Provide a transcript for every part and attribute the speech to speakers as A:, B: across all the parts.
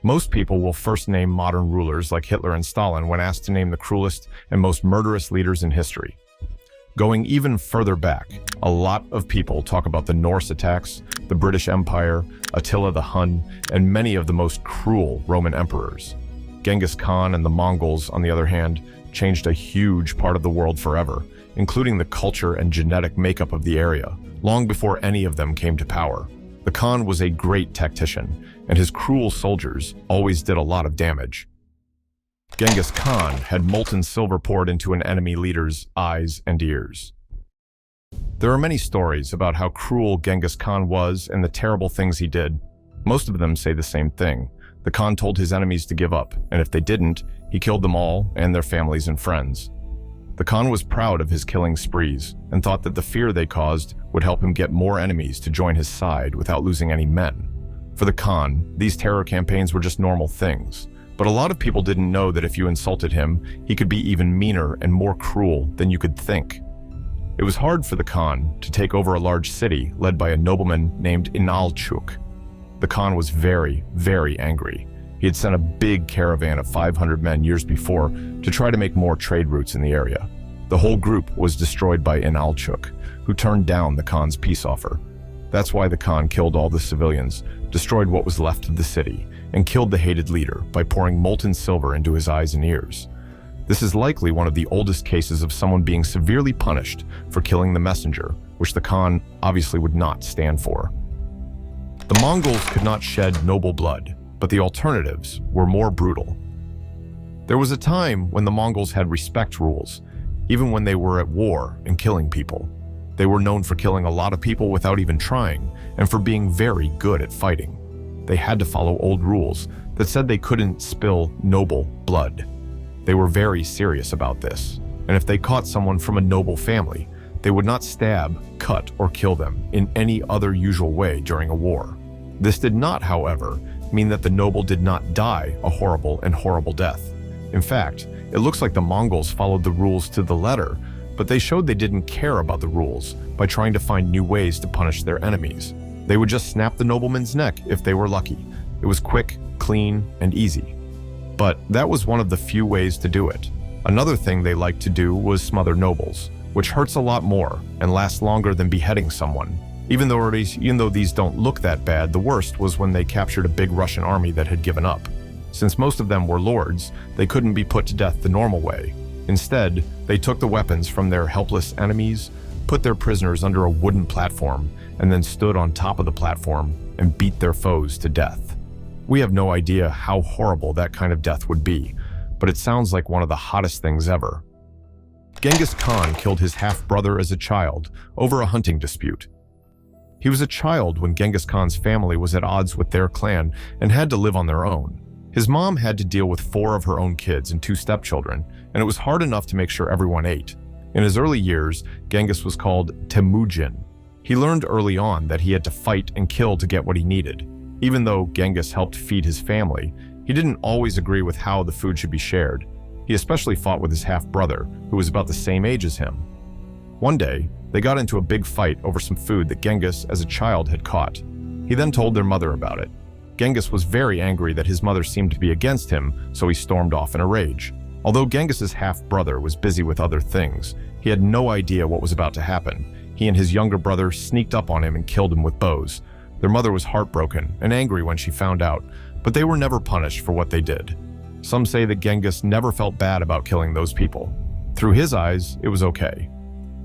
A: Most people will first name modern rulers like Hitler and Stalin when asked to name the cruelest and most murderous leaders in history. Going even further back, a lot of people talk about the Norse attacks, the British Empire, Attila the Hun, and many of the most cruel Roman emperors. Genghis Khan and the Mongols, on the other hand, changed a huge part of the world forever, including the culture and genetic makeup of the area, long before any of them came to power. The Khan was a great tactician, and his cruel soldiers always did a lot of damage. Genghis Khan had molten silver poured into an enemy leader's eyes and ears. There are many stories about how cruel Genghis Khan was and the terrible things he did. Most of them say the same thing. The Khan told his enemies to give up, and if they didn't, he killed them all and their families and friends. The Khan was proud of his killing sprees and thought that the fear they caused would help him get more enemies to join his side without losing any men. For the Khan, these terror campaigns were just normal things, but a lot of people didn't know that if you insulted him, he could be even meaner and more cruel than you could think. It was hard for the Khan to take over a large city led by a nobleman named Inalchuk. The Khan was very, very angry. He had sent a big caravan of 500 men years before to try to make more trade routes in the area. The whole group was destroyed by Inalchuk, who turned down the Khan's peace offer. That's why the Khan killed all the civilians, destroyed what was left of the city, and killed the hated leader by pouring molten silver into his eyes and ears. This is likely one of the oldest cases of someone being severely punished for killing the messenger, which the Khan obviously would not stand for. The Mongols could not shed noble blood, but the alternatives were more brutal. There was a time when the Mongols had respect rules, even when they were at war and killing people. They were known for killing a lot of people without even trying, and for being very good at fighting. They had to follow old rules that said they couldn't spill noble blood. They were very serious about this, and if they caught someone from a noble family, they would not stab, cut, or kill them in any other usual way during a war. This did not, however, mean that the noble did not die a horrible death. In fact, it looks like the Mongols followed the rules to the letter, but they showed they didn't care about the rules by trying to find new ways to punish their enemies. They would just snap the nobleman's neck if they were lucky. It was quick, clean, and easy. But that was one of the few ways to do it. Another thing they liked to do was smother nobles, which hurts a lot more and lasts longer than beheading someone. Even though these don't look that bad, the worst was when they captured a big Russian army that had given up. Since most of them were lords, they couldn't be put to death the normal way. Instead, they took the weapons from their helpless enemies, put their prisoners under a wooden platform, and then stood on top of the platform and beat their foes to death. We have no idea how horrible that kind of death would be, but it sounds like one of the hottest things ever. Genghis Khan killed his half-brother as a child over a hunting dispute. He was a child when Genghis Khan's family was at odds with their clan and had to live on their own. His mom had to deal with 4 of her own kids and 2 stepchildren, and it was hard enough to make sure everyone ate. In his early years, Genghis was called Temujin. He learned early on that he had to fight and kill to get what he needed. Even though Genghis helped feed his family, he didn't always agree with how the food should be shared. He especially fought with his half-brother, who was about the same age as him. One day, they got into a big fight over some food that Genghis, as a child, had caught. He then told their mother about it. Genghis was very angry that his mother seemed to be against him, so he stormed off in a rage. Although Genghis's half-brother was busy with other things, he had no idea what was about to happen. He and his younger brother sneaked up on him and killed him with bows. Their mother was heartbroken and angry when she found out, but they were never punished for what they did. Some say that Genghis never felt bad about killing those people. Through his eyes, it was okay.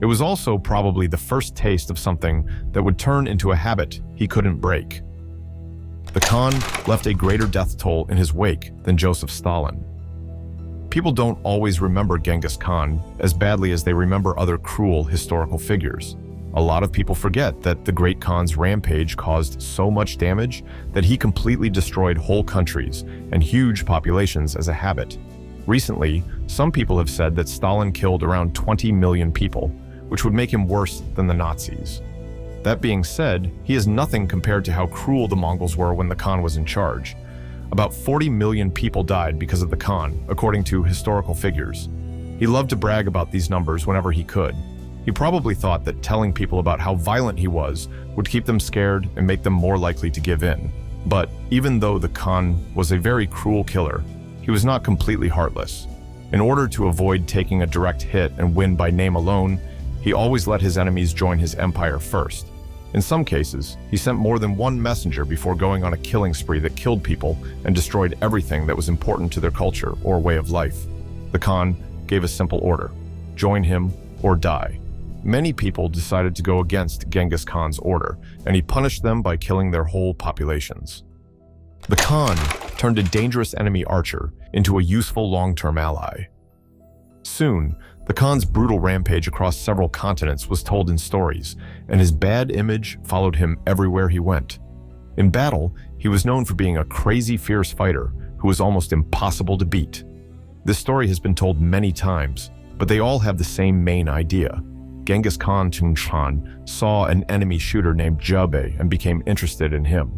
A: It was also probably the first taste of something that would turn into a habit he couldn't break. The Khan left a greater death toll in his wake than Joseph Stalin. People don't always remember Genghis Khan as badly as they remember other cruel historical figures. A lot of people forget that the Great Khan's rampage caused so much damage that he completely destroyed whole countries and huge populations as a habit. Recently, some people have said that Stalin killed around 20 million people, which would make him worse than the Nazis. That being said, he is nothing compared to how cruel the Mongols were when the Khan was in charge. About 40 million people died because of the Khan, according to historical figures. He loved to brag about these numbers whenever he could. He probably thought that telling people about how violent he was would keep them scared and make them more likely to give in. But even though the Khan was a very cruel killer, he was not completely heartless. In order to avoid taking a direct hit and win by name alone, he always let his enemies join his empire first. In some cases, he sent more than one messenger before going on a killing spree that killed people and destroyed everything that was important to their culture or way of life. The Khan gave a simple order: join him or die. Many people decided to go against Genghis Khan's order, and he punished them by killing their whole populations. The Khan turned a dangerous enemy archer into a useful long-term ally. Soon, the Khan's brutal rampage across several continents was told in stories, and his bad image followed him everywhere he went. In battle, he was known for being a crazy, fierce fighter who was almost impossible to beat. This story has been told many times, but they all have the same main idea. Genghis Khan saw an enemy shooter named Jabbe and became interested in him.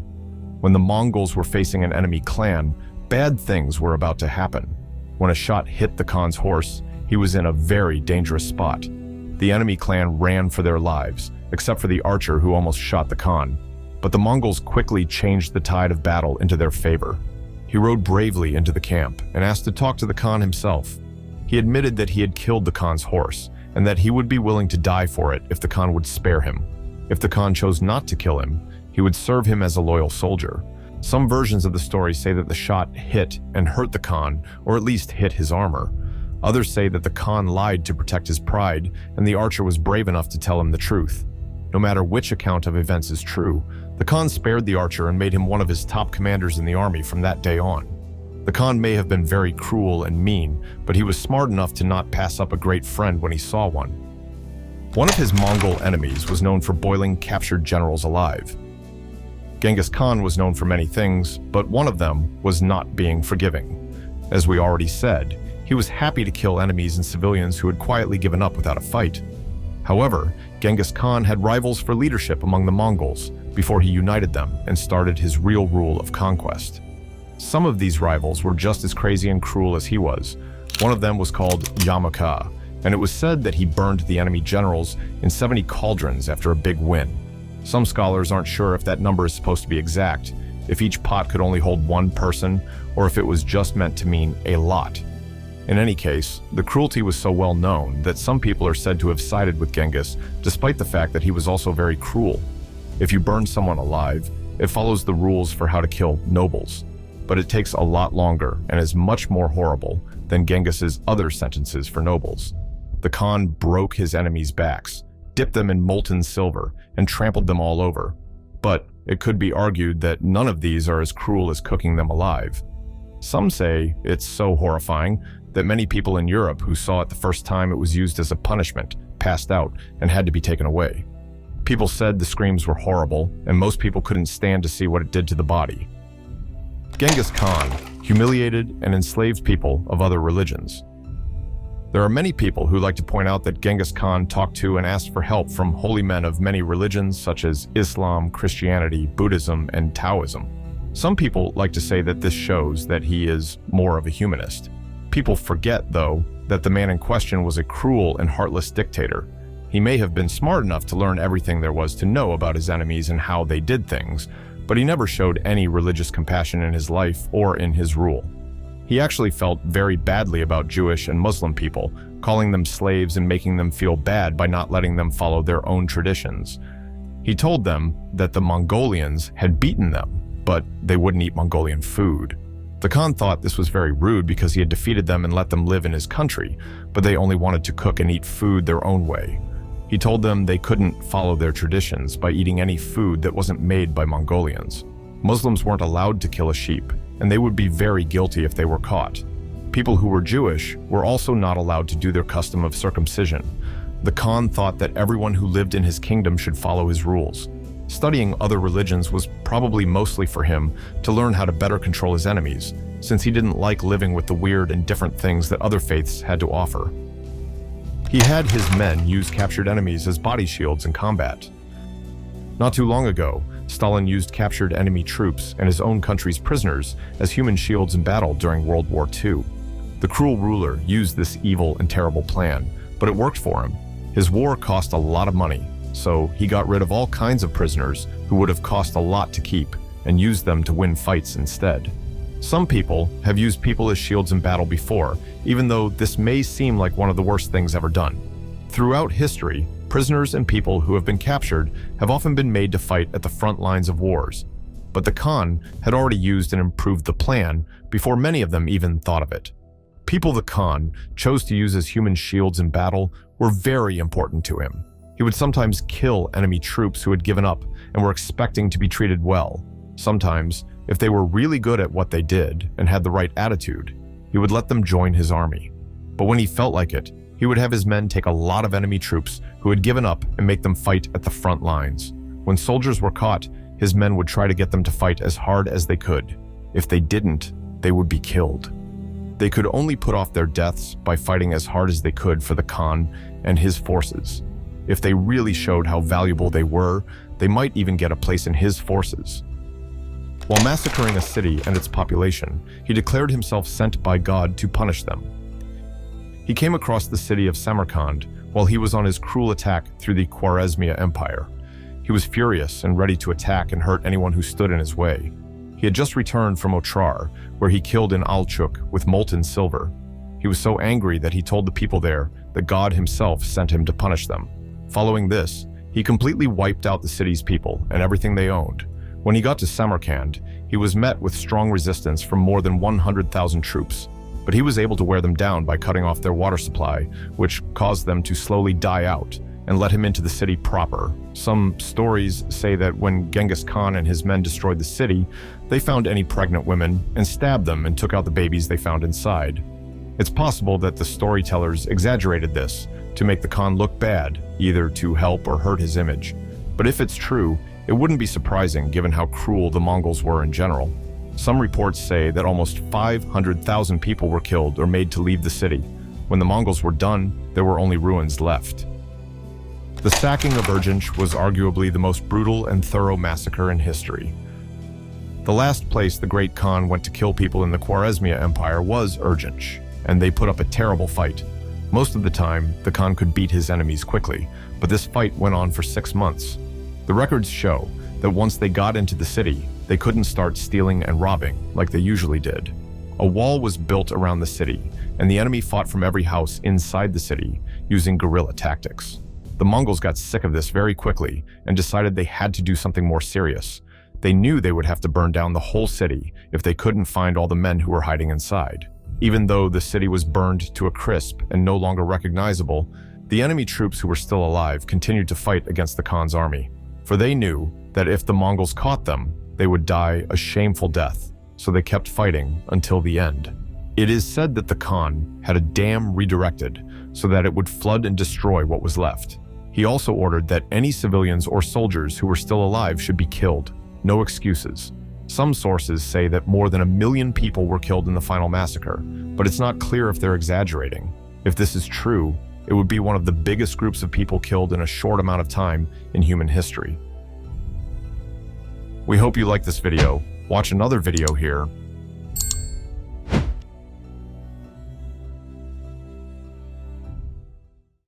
A: When the Mongols were facing an enemy clan, bad things were about to happen. When a shot hit the Khan's horse, he was in a very dangerous spot. The enemy clan ran for their lives, except for the archer who almost shot the Khan. But the Mongols quickly changed the tide of battle into their favor. He rode bravely into the camp and asked to talk to the Khan himself. He admitted that he had killed the Khan's horse, and that he would be willing to die for it if the Khan would spare him. If the Khan chose not to kill him, he would serve him as a loyal soldier. Some versions of the story say that the shot hit and hurt the Khan, or at least hit his armor. Others say that the Khan lied to protect his pride, and the archer was brave enough to tell him the truth. No matter which account of events is true, the Khan spared the archer and made him one of his top commanders in the army from that day on. The Khan may have been very cruel and mean, but he was smart enough to not pass up a great friend when he saw one. One of his Mongol enemies was known for boiling captured generals alive. Genghis Khan was known for many things, but one of them was not being forgiving. As we already said, he was happy to kill enemies and civilians who had quietly given up without a fight. However, Genghis Khan had rivals for leadership among the Mongols before he united them and started his real rule of conquest. Some of these rivals were just as crazy and cruel as he was. One of them was called Yamaka, and it was said that he burned the enemy generals in 70 cauldrons after a big win. Some scholars aren't sure if that number is supposed to be exact, if each pot could only hold one person, or if it was just meant to mean a lot. In any case, the cruelty was so well known that some people are said to have sided with Genghis, despite the fact that he was also very cruel. If you burn someone alive, it follows the rules for how to kill nobles. But it takes a lot longer and is much more horrible than Genghis's other sentences for nobles. The Khan broke his enemies' backs, dipped them in molten silver, and trampled them all over. But it could be argued that none of these are as cruel as cooking them alive. Some say it's so horrifying that many people in Europe who saw it the first time it was used as a punishment passed out and had to be taken away. People said the screams were horrible, and most people couldn't stand to see what it did to the body. Genghis Khan humiliated and enslaved people of other religions. There are many people who like to point out that Genghis Khan talked to and asked for help from holy men of many religions such as Islam, Christianity, Buddhism, and Taoism. Some people like to say that this shows that he is more of a humanist. People forget, though, that the man in question was a cruel and heartless dictator. He may have been smart enough to learn everything there was to know about his enemies and how they did things, but he never showed any religious compassion in his life or in his rule. He actually felt very badly about Jewish and Muslim people, calling them slaves and making them feel bad by not letting them follow their own traditions. He told them that the Mongolians had beaten them, but they wouldn't eat Mongolian food. The Khan thought this was very rude because he had defeated them and let them live in his country, but they only wanted to cook and eat food their own way. He told them they couldn't follow their traditions by eating any food that wasn't made by Mongolians. Muslims weren't allowed to kill a sheep, and they would be very guilty if they were caught. People who were Jewish were also not allowed to do their custom of circumcision. The Khan thought that everyone who lived in his kingdom should follow his rules. Studying other religions was probably mostly for him to learn how to better control his enemies, since he didn't like living with the weird and different things that other faiths had to offer. He had his men use captured enemies as body shields in combat. Not too long ago, Stalin used captured enemy troops and his own country's prisoners as human shields in battle during World War II. The cruel ruler used this evil and terrible plan, but it worked for him. His war cost a lot of money, so he got rid of all kinds of prisoners who would have cost a lot to keep, and used them to win fights instead. Some people have used people as shields in battle before, even though this may seem like one of the worst things ever done. Throughout history, prisoners and people who have been captured have often been made to fight at the front lines of wars. But the Khan had already used and improved the plan before many of them even thought of it. People the Khan chose to use as human shields in battle were very important to him. He would sometimes kill enemy troops who had given up and were expecting to be treated well. Sometimes, if they were really good at what they did and had the right attitude, he would let them join his army. But when he felt like it, he would have his men take a lot of enemy troops who had given up and make them fight at the front lines. When soldiers were caught, his men would try to get them to fight as hard as they could. If they didn't, they would be killed. They could only put off their deaths by fighting as hard as they could for the Khan and his forces. If they really showed how valuable they were, they might even get a place in his forces. While massacring a city and its population, he declared himself sent by God to punish them. He came across the city of Samarkand while he was on his cruel attack through the Khwarezmiya Empire. He was furious and ready to attack and hurt anyone who stood in his way. He had just returned from Otrar, where he killed an Alchuk with molten silver. He was so angry that he told the people there that God himself sent him to punish them. Following this, he completely wiped out the city's people and everything they owned. When he got to Samarkand, he was met with strong resistance from more than 100,000 troops, but he was able to wear them down by cutting off their water supply, which caused them to slowly die out, and let him into the city proper. Some stories say that when Genghis Khan and his men destroyed the city, they found any pregnant women and stabbed them and took out the babies they found inside. It's possible that the storytellers exaggerated this to make the Khan look bad, either to help or hurt his image. But if it's true, it wouldn't be surprising given how cruel the Mongols were in general. Some reports say that almost 500,000 people were killed or made to leave the city. When the Mongols were done, there were only ruins left. The sacking of Urgench was arguably the most brutal and thorough massacre in history. The last place the Great Khan went to kill people in the Khwarezmiya Empire was Urgench, and they put up a terrible fight. Most of the time, the Khan could beat his enemies quickly, but this fight went on for 6 months. The records show that once they got into the city, they couldn't start stealing and robbing like they usually did. A wall was built around the city, and the enemy fought from every house inside the city using guerrilla tactics. The Mongols got sick of this very quickly and decided they had to do something more serious. They knew they would have to burn down the whole city if they couldn't find all the men who were hiding inside. Even though the city was burned to a crisp and no longer recognizable, the enemy troops who were still alive continued to fight against the Khan's army. For they knew that if the Mongols caught them, they would die a shameful death, so they kept fighting until the end. It is said that the Khan had a dam redirected so that it would flood and destroy what was left. He also ordered that any civilians or soldiers who were still alive should be killed. No excuses. Some sources say that more than 1 million people were killed in the final massacre, but it's not clear if they're exaggerating. If this is true, it would be one of the biggest groups of people killed in a short amount of time in human history. We hope you liked this video. Watch another video here